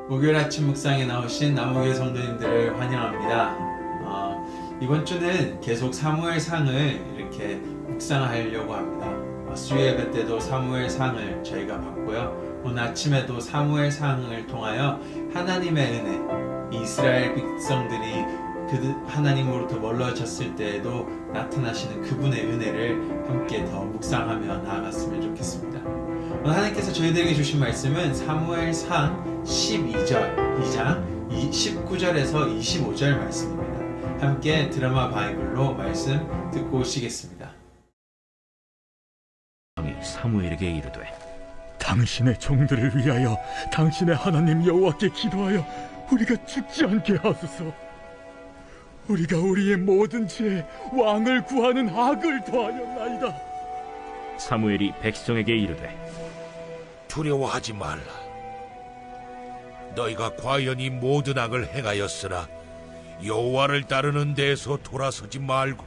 목요일 아침 묵상에 나오신 남우교회 성도님들을 환영합니다. 이번 주는 계속 사무엘상을 이렇게 묵상하려고 합니다. 수요예배 때도 사무엘상을 저희가 봤고요. 오늘 아침에도 사무엘상을 통하여 하나님의 은혜, 이스라엘 백성들이 하나님으로부터 멀어졌을 때에도 나타나시는 그분의 은혜를 함께 더 묵상하며 나아갔으면 좋겠습니다. 오늘 하나님께서 저희들에게 주신 말씀은 사무엘상 2장 19절에서 25절 말씀입니다. 함께 드라마 바이블로 말씀 듣고 오시겠습니다. 왕이 사무엘에게 이르되 당신의 종들을 위하여 당신의 하나님 여호와께 기도하여 우리가 죽지 않게 하소서. 우리가 우리의 모든 죄에 왕을 구하는 악을 더하였나이다. 사무엘이 백성에게 이르되 두려워하지 말라. 너희가 과연 이 모든 악을 행하였으나 여호와를 따르는 데에서 돌아서지 말고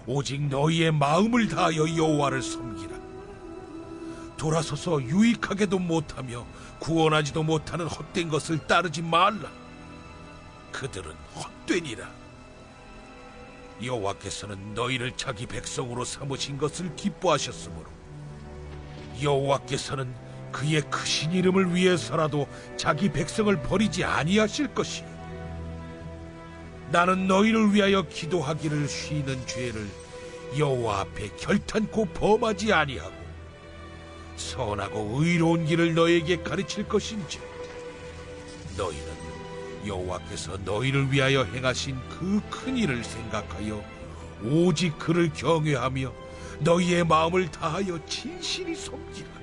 오직 너희의 마음을 다하여 여호와를 섬기라. 돌아서서 유익하게도 못하며 구원하지도 못하는 헛된 것을 따르지 말라. 그들은 헛되니라. 여호와께서는 너희를 자기 백성으로 삼으신 것을 기뻐하셨으므로 여호와께서는 그의 크신 이름을 위해서라도 자기 백성을 버리지 아니하실 것이요. 나는 너희를 위하여 기도하기를 쉬는 죄를 여호와 앞에 결탄코 범하지 아니하고 선하고 의로운 길을 너희에게 가르칠 것인지 너희는 여호와께서 너희를 위하여 행하신 그 큰 일을 생각하여 오직 그를 경외하며 너희의 마음을 다하여 진실히 섬기라.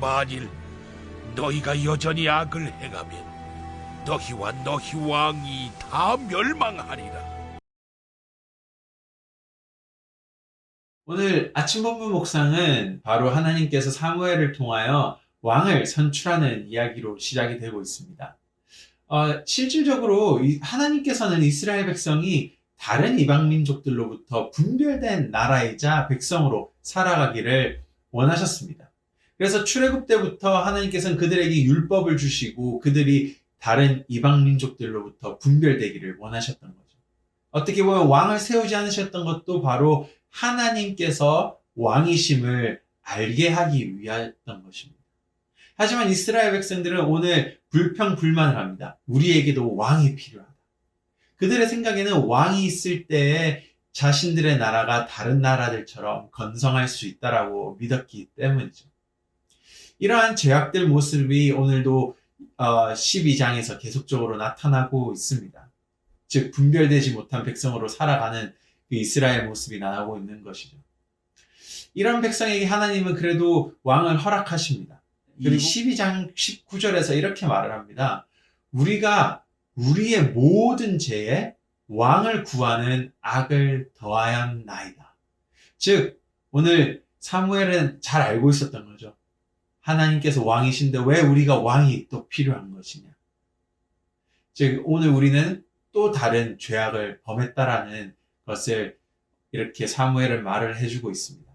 만일 너희가 여전히 악을 행하면 너희와 너희 왕이 다 멸망하리라. 오늘 아침 본문 묵상은 바로 하나님께서 사무엘을 통하여 왕을 선출하는 이야기로 시작이 되고 있습니다. 실질적으로 하나님께서는 이스라엘 백성이 다른 이방 민족들로부터 분별된 나라이자 백성으로 살아가기를 원하셨습니다. 그래서 출애굽 때부터 하나님께서는 그들에게 율법을 주시고 그들이 다른 이방 민족들로부터 분별되기를 원하셨던 거죠. 어떻게 보면 왕을 세우지 않으셨던 것도 바로 하나님께서 왕이심을 알게 하기 위하였던 것입니다. 하지만 이스라엘 백성들은 오늘 불평불만을 합니다. 우리에게도 왕이 필요하다. 그들의 생각에는 왕이 있을 때에 자신들의 나라가 다른 나라들처럼 건성할 수 있다라고 믿었기 때문이죠. 이러한 죄악들 모습이 오늘도 12장에서 계속적으로 나타나고 있습니다. 즉 분별되지 못한 백성으로 살아가는 그 이스라엘 모습이 나오고 있는 것이죠. 이런 백성에게 하나님은 그래도 왕을 허락하십니다. 그리고 12장 19절에서 이렇게 말을 합니다. 우리가 우리의 모든 죄에 왕을 구하는 악을 더하였나이다. 즉 오늘 사무엘은 잘 알고 있었던 거죠. 하나님께서 왕이신데 왜 우리가 왕이 또 필요한 것이냐. 즉 오늘 우리는 또 다른 죄악을 범했다라는 것을 이렇게 사무엘은 말을 해주고 있습니다.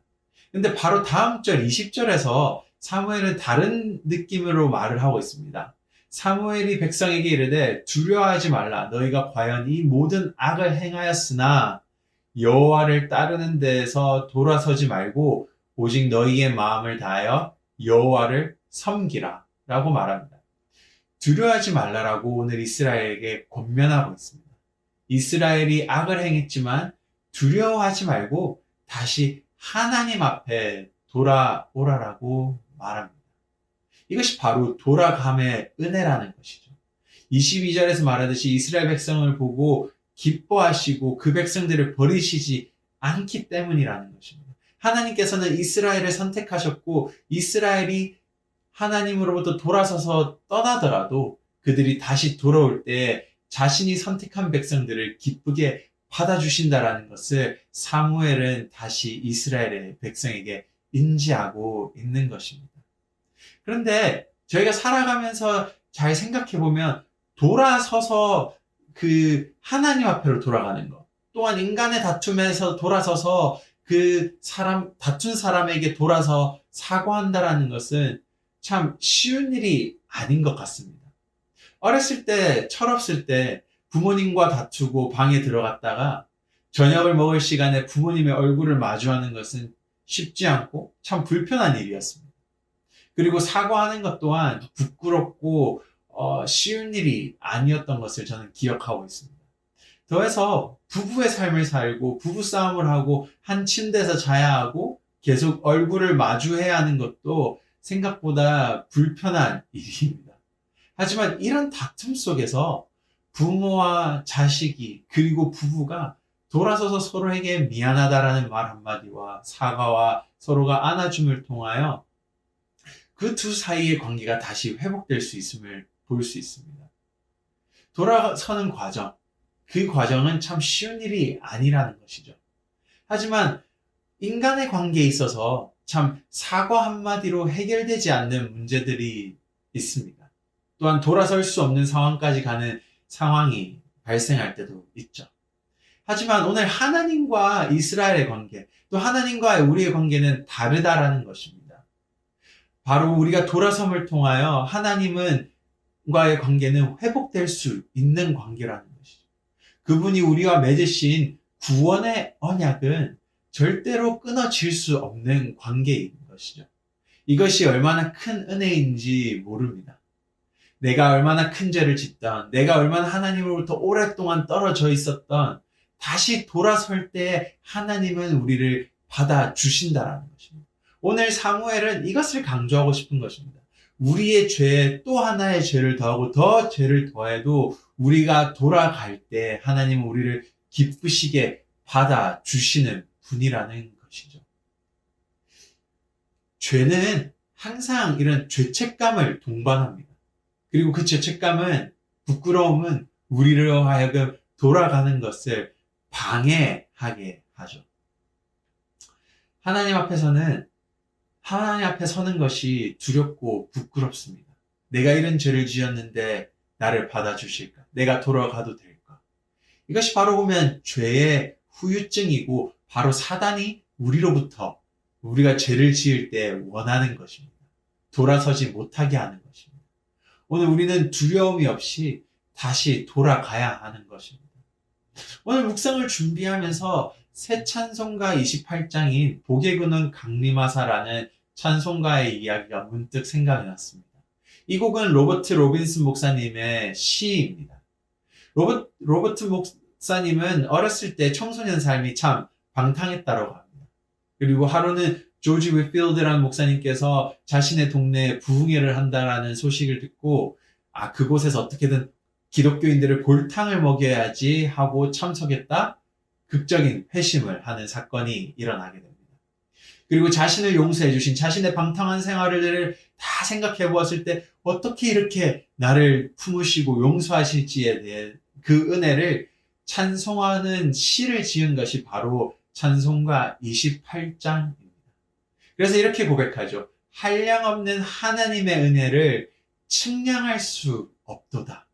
근데 바로 다음 절 20절에서 사무엘은 다른 느낌으로 말을 하고 있습니다. 사무엘이 백성에게 이르되 두려워하지 말라. 너희가 과연 이 모든 악을 행하였으나 여호와를 따르는 데에서 돌아서지 말고 오직 너희의 마음을 다하여 여호와를 섬기라 라고 말합니다. 두려워하지 말라라고 오늘 이스라엘에게 권면하고 있습니다. 이스라엘이 악을 행했지만 두려워하지 말고 다시 하나님 앞에 돌아오라라고 말합니다. 이것이 바로 돌아감의 은혜라는 것이죠. 22절에서 말하듯이 이스라엘 백성을 보고 기뻐하시고 그 백성들을 버리시지 않기 때문이라는 것입니다. 하나님께서는 이스라엘을 선택하셨고 이스라엘이 하나님으로부터 돌아서서 떠나더라도 그들이 다시 돌아올 때 자신이 선택한 백성들을 기쁘게 받아주신다라는 것을 사무엘은 다시 이스라엘의 백성에게 인지하고 있는 것입니다. 그런데 저희가 살아가면서 잘 생각해보면 돌아서서 그 하나님 앞으로 돌아가는 것, 또한 인간의 다툼에서 돌아서서 다툰 사람에게 돌아서 사과한다라는 것은 참 쉬운 일이 아닌 것 같습니다. 어렸을 때, 철없을 때 부모님과 다투고 방에 들어갔다가 저녁을 먹을 시간에 부모님의 얼굴을 마주하는 것은 쉽지 않고 참 불편한 일이었습니다. 그리고 사과하는 것 또한 부끄럽고 쉬운 일이 아니었던 것을 저는 기억하고 있습니다. 더해서 부부의 삶을 살고 부부싸움을 하고 한 침대에서 자야 하고 계속 얼굴을 마주해야 하는 것도 생각보다 불편한 일입니다. 하지만 이런 다툼 속에서 부모와 자식이 그리고 부부가 돌아서서 서로에게 미안하다라는 말 한마디와 사과와 서로가 안아줌을 통하여 그 두 사이의 관계가 다시 회복될 수 있음을 볼 수 있습니다. 돌아서는 과정, 그 과정은 참 쉬운 일이 아니라는 것이죠. 하지만 인간의 관계에 있어서 참 사과 한마디로 해결되지 않는 문제들이 있습니다. 또한 돌아설 수 없는 상황까지 가는 상황이 발생할 때도 있죠. 하지만 오늘 하나님과 이스라엘의 관계, 또 하나님과 우리의 관계는 다르다라는 것입니다. 바로 우리가 돌아섬을 통하여 하나님과의 관계는 회복될 수 있는 관계라는 것이죠. 그분이 우리와 맺으신 구원의 언약은 절대로 끊어질 수 없는 관계인 것이죠. 이것이 얼마나 큰 은혜인지 모릅니다. 내가 얼마나 큰 죄를 짓던, 내가 얼마나 하나님으로부터 오랫동안 떨어져 있었던, 다시 돌아설 때 하나님은 우리를 받아주신다라는 것입니다. 오늘 사무엘은 이것을 강조하고 싶은 것입니다. 우리의 죄에 또 하나의 죄를 더하고 더 죄를 더해도 우리가 돌아갈 때 하나님은 우리를 기쁘시게 받아주시는 분이라는 것이죠. 죄는 항상 이런 죄책감을 동반합니다. 그리고 그 죄책감은, 부끄러움은 우리로 하여금 돌아가는 것을 방해하게 하죠. 하나님 앞에 서는 것이 두렵고 부끄럽습니다. 내가 이런 죄를 지었는데 나를 받아주실까? 내가 돌아가도 될까? 이것이 바로 보면 죄의 후유증이고 바로 사단이 우리로부터 우리가 죄를 지을 때 원하는 것입니다. 돌아서지 못하게 하는 것입니다. 오늘 우리는 두려움이 없이 다시 돌아가야 하는 것입니다. 오늘 묵상을 준비하면서 새 찬송가 28장인 복의 근원 강림하사라는 찬송가의 이야기가 문득 생각이 났습니다. 이 곡은 로버트 로빈슨 목사님의 시입니다. 로버트 목사님은 어렸을 때 청소년 삶이 참 방탕했다고 합니다. 그리고 하루는 조지 윗필드라는 목사님께서 자신의 동네에 부흥회를 한다라는 소식을 듣고 그곳에서 어떻게든 기독교인들을 골탕을 먹여야지 하고 참석했다 극적인 회심을 하는 사건이 일어나게 됩니다. 그리고 자신을 용서해 주신 자신의 방탕한 생활을 다 생각해 보았을 때 어떻게 이렇게 나를 품으시고 용서하실지에 대해 그 은혜를 찬송하는 시를 지은 것이 바로 찬송가 28장입니다. 그래서 이렇게 고백하죠. 한량없는 하나님의 은혜를 측량할 수 없도다.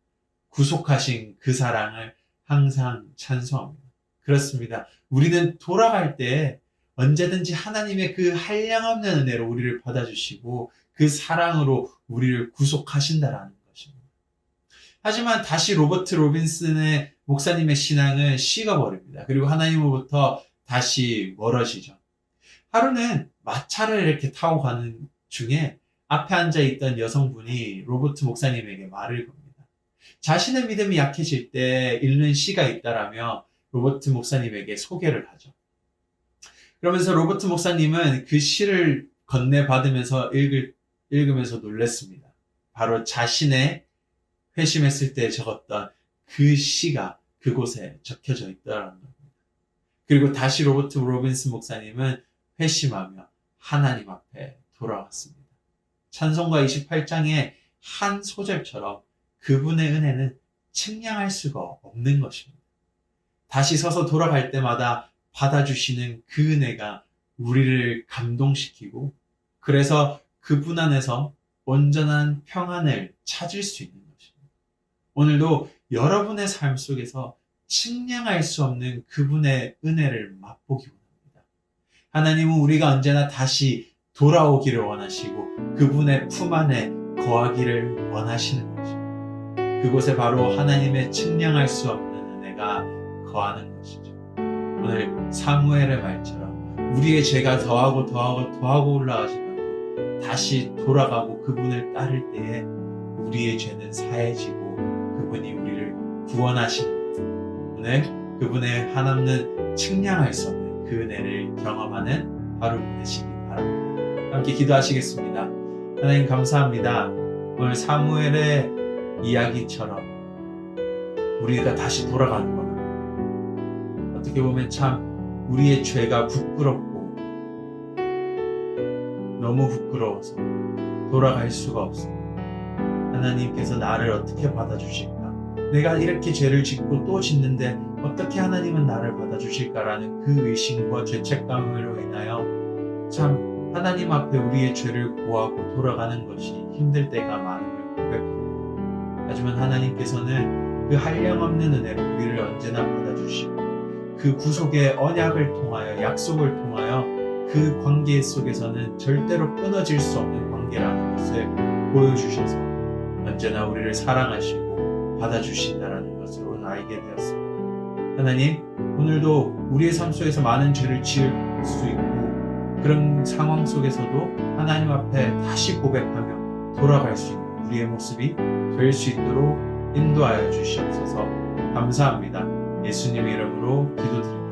구속하신 그 사랑을 항상 찬송합니다. 그렇습니다. 우리는 돌아갈 때 언제든지 하나님의 그 한량없는 은혜로 우리를 받아주시고 그 사랑으로 우리를 구속하신다라는 것입니다. 하지만 다시 로버트 로빈슨의 목사님의 신앙은 식어버립니다. 그리고 하나님으로부터 다시 멀어지죠. 하루는 마차를 이렇게 타고 가는 중에 앞에 앉아있던 여성분이 로버트 목사님에게 말을 겁니다. 자신의 믿음이 약해질 때 읽는 시가 있다라며 로버트 목사님에게 소개를 하죠. 그러면서 로버트 목사님은 그 시를 건네받으면서 읽으면서 놀랐습니다. 바로 자신의 회심했을 때 적었던 그 시가 그곳에 적혀져 있더라는 겁니다. 그리고 다시 로버트 로빈슨 목사님은 회심하며 하나님 앞에 돌아왔습니다. 찬송가 28장의 한 소절처럼 그분의 은혜는 측량할 수가 없는 것입니다. 다시 서서 돌아갈 때마다 받아주시는 그 은혜가 우리를 감동시키고 그래서 그분 안에서 온전한 평안을 찾을 수 있는 것입니다. 오늘도 여러분의 삶 속에서 측량할 수 없는 그분의 은혜를 맛보기 원합니다. 하나님은 우리가 언제나 다시 돌아오기를 원하시고 그분의 품 안에 거하기를 원하시는 것입니다. 그곳에 바로 하나님의 측량할 수 없는 은혜가 거하는 것이죠. 오늘 사무엘의 말처럼 우리의 죄가 더하고 올라가지만 다시 돌아가고 그분을 따를 때에 우리의 죄는 사해지고 그분이 우리를 구원하시는, 오늘 그분의 한없는 측량할 수 없는 그 은혜를 경험하는 하루 보내시기 바랍니다. 함께 기도하시겠습니다. 하나님 감사합니다. 오늘 사무엘의 이야기처럼 우리가 다시 돌아가는 거는 어떻게 보면 참 우리의 죄가 부끄럽고 너무 부끄러워서 돌아갈 수가 없습니다. 하나님께서 나를 어떻게 받아주실까? 내가 이렇게 죄를 짓고 또 짓는데 어떻게 하나님은 나를 받아주실까라는 그 의심과 죄책감으로 인하여 참 하나님 앞에 우리의 죄를 고하고 돌아가는 것이 힘들 때가 많음을 고백합니다. 하지만 하나님께서는 그 한량없는 은혜로 우리를 언제나 받아주시고 그 구속의 언약을 통하여, 약속을 통하여 그 관계 속에서는 절대로 끊어질 수 없는 관계라는 것을 보여주셔서 언제나 우리를 사랑하시고 받아주신다라는 것을 오늘 알게 되었습니다. 하나님, 오늘도 우리의 삶 속에서 많은 죄를 지을 수 있고 그런 상황 속에서도 하나님 앞에 다시 고백하며 돌아갈 수 있는 우리의 모습이 될 수 있도록 인도하여 주시옵소서. 감사합니다. 예수님의 이름으로 기도드립니다.